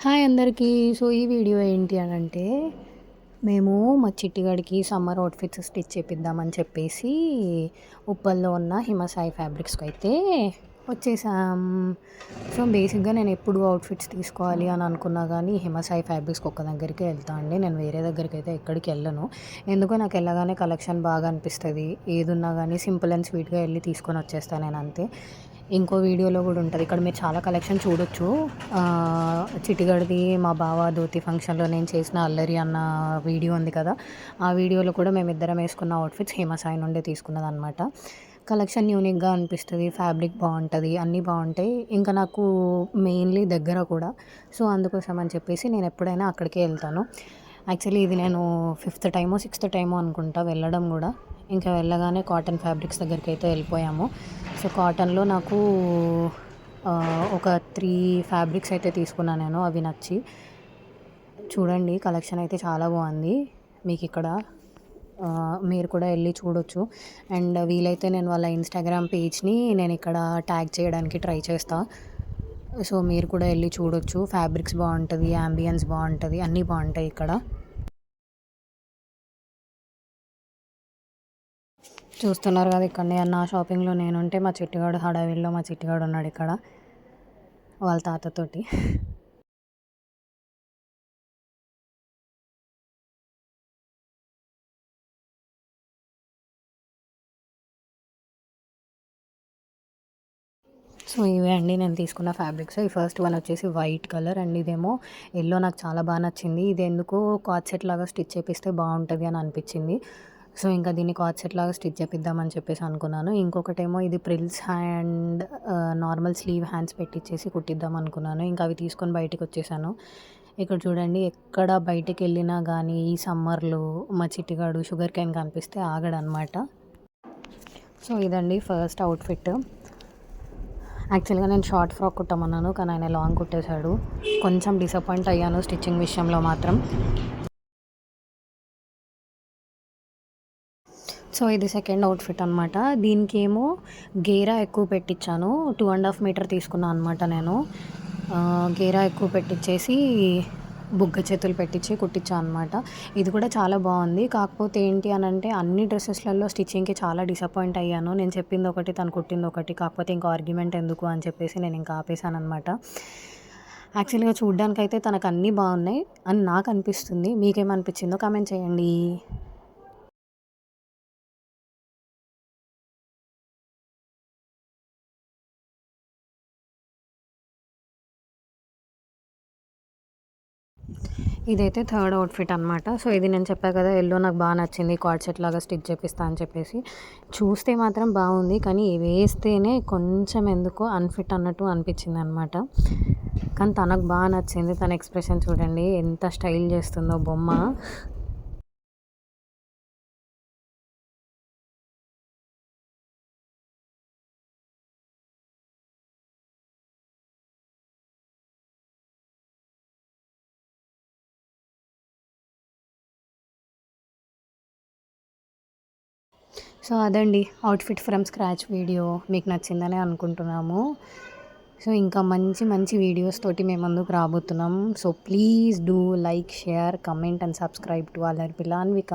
Hi అందరికీ. So, ఈ video ఏంటి అనంటే, మేము మా చిట్టిగాడికి సమ్మర్ అవుట్‌ఫిట్స్ స్టిచ్ చేపిద్దామని చెప్పేసి, ఉప్పల్లో ఉన్న హిమసాయి ఫ్యాబ్రిక్స్‌కైతే వచ్చేసాం. సో, బేసిక్‌గా నేనెప్పుడు అవుట్‌ఫిట్స్ తీసుకోవాలి అని అనుకున్నా గానీ, హిమసాయి ఫ్యాబ్రిక్స్‌కి ఒక్క దగ్గరికే వెళ్తా అండి. నేను వేరే దగ్గరికైతే ఎక్కడికెళ్ళను. ఎందుకో నాకెళ్ళగానే కలెక్షన్ బాగా అనిపిస్తది. ఏదున్నా గానీ సింపుల్ అండ్ స్వీట్‌గా ఎళ్లి తీసుకొనొచ్చేస్తా నేనంతే. ఇంకో వీడియోలో గూడా ఉంటది. ఇక్కడ మీరు చాలా కలెక్షన్ చూడొచ్చు. చిట్టిగాడిది మా బావ ధోతి ఫంక్షన్‌లో నేను చేసిన అల్లరి అన్న వీడియో ఉంది కదా! ఆ వీడియోలో కూడా మేమిద్దరం ఏసుకున్న అవుట్‌ఫిట్స్ హిమసాయి నుండే తీసుకున్నదనమాట. కలెక్షన్ యూనిక్‌గా అనిపిస్తది. ఫ్యాబ్రిక్ బావుంటది. అన్నీ బావుంటాయి. ఇంకా నాకు మెయిన్‌లీ దగ్గర కూడా. సో, అందుకోసం అని చెప్పేసి నేనెప్పుడైనా అక్కడికే ఎళ్తాను. యాక్చువల్లీ ఇది నేను ఫిఫ్త్ టైమో, సిక్స్త్ టైమో అనుకుంటా వెళ్ళడం గూడా. ఇంకా వెళ్ళగానే కాటన్ ఫ్యాబ్రిక్స్ దగ్గరికైతే వెళ్ళిపోయాము. సో, కాటన్‌లో నాకు ఒక 3 ఫ్యాబ్రిక్స్ అయితే తీసుకున్నా నేను. అవి నచ్చి. చూడండి కలెక్షన్ అయితే చాలా బావుంది. మీకిక్కడ మీరు కూడా ఎళ్లి చూడొచ్చు. అండ్ వీలైతే నేను వాళ్ళ ఇన్‌స్టాగ్రామ్ పేజ్‌ని నేనిక్కడ ట్యాగ్ చేయడానికి ట్రై చేస్తా. సో, మీరు కూడా ఎళ్లి చూడొచ్చు. ఫ్యాబ్రిక్స్ బావుంటది. యాంబియన్స్ బావుంటది. అన్నీ బావుంటాయి ఇక్కడ. చూస్తున్నారు కదా! ఇక్కడ నా షాపింగ్‌లో నేనుంటే మా చిట్టిగాడు హడావిడిలో మా చిట్టిగాడు ఉన్నాడిక్కడ వాళ్ళ తాతతోటి. సో, ఇవే అండి నేను తీసుకున్న ఫ్యాబ్రిక్స్. ఈ ఫస్ట్ వన్ వచ్చేసి వైట్ కలర్ అండ్ ఇదేమో యెల్లో నాకు చాలా బా నచ్చింది. ఇదెందుకో కార్డ్ సెట్ లాగా స్టిచ్ చేపిస్తే బావుంటది అని అనిపిచ్చింది. సో, ఇంకా దీన్ని కార్డ్ సెట్ లాగా స్టిచ్ చేపిద్దామని చెప్పేసి అనుకున్నాను. ఇంకొకటేమో ఇది ప్రిల్స్ హ్యాండ్ నార్మల్ స్లీవ్ హ్యాండ్స్ పెట్టిచ్చేసి కుట్టిద్దాం అనుకున్నాను. ఇంకా అవి తీసుకొని బయటికొచ్చేసాను. ఇక్కడ చూడండి ఎక్కడ బయటికెళ్ళినా గానీ ఈ సమ్మర్‌లో మా చిట్టిగాడు షుగర్ కేన్ కనిపిస్తే ఆగడనమాట. సో, ఇదండి ఫస్ట్ అవుట్‌ఫిట్. యాక్చువల్‌గా నేను షార్ట్ ఫ్రాక్ కుట్టమన్నాను. కానీ ఆయన లాంగ్ కుట్టేశాడు. కొంచెం డిసప్పాయింట్ అయ్యాను స్టిచ్చింగ్ విషయంలో మాత్రం. సో, ఇది సెకండ్ అవుట్‌ఫిట్ అనమాట. దీనికేమో గేరా ఎక్కువ పెట్టిచ్చాను. 2½ మీటర్ తీసుకున్నా అనమాట నేను. గేరా ఎక్కువ పెట్టిచ్చేసి బుగ్గ చేతులు పెట్టించి కుట్టించా అనమాట. ఇది కూడా చాలా బావుంది. కాకపోతే ఏంటి అనంటే అన్ని డ్రెసెస్‌లలో స్టిచ్చింగ్‌కి చాలా డిసప్పాయింట్ అయ్యాను. నేను చెప్పిందొకటి, తను కుట్టిందొకటి. కాకపోతే ఇంకా ఆర్గ్యుమెంట్ ఎందుకు అని చెప్పేసి నేనింక ఆపేసాననమాట. యాక్చువల్‌గా చూడ్డానికైతే తనకన్నీ బావున్నాయి అని నాకనిపిస్తుంది. మీకేమనిపిచ్చిందో కామెంట్ చేయండి. ఇదైతే థర్డ్ అవుట్‌ఫిట్ అనమాట. సో, ఇది నేను చెప్పా కదా! యెల్లో నాకు బా నచ్చింది. కార్డ్ సెట్ లాగా స్టిచ్ చేపిస్తా అని చెప్పేసి. చూస్తే మాత్రం బావుంది. కానీ వేస్తేనే కొంచెం ఎందుకో అన్‌ఫిట్ అన్నట్టు అనిపించిందనమాట. కానీ తనకు బా నచ్చింది. తన ఎక్స్‌ప్రెషన్ చూడండి ఎంత స్టైల్ చేస్తుందో బొమ్మ. సో, అదండి అవుట్‌ఫిట్ ఫ్రమ్ స్క్రాచ్ వీడియో. మీకు నచ్చిందనే అనుకుంటున్నాము. సో, ఇంకా మంచి మంచి వీడియోస్ తోటి మేము ముందుకు రాబోతున్నాం. So, please do like, share, comment and subscribe to Allari Pilla Anvika.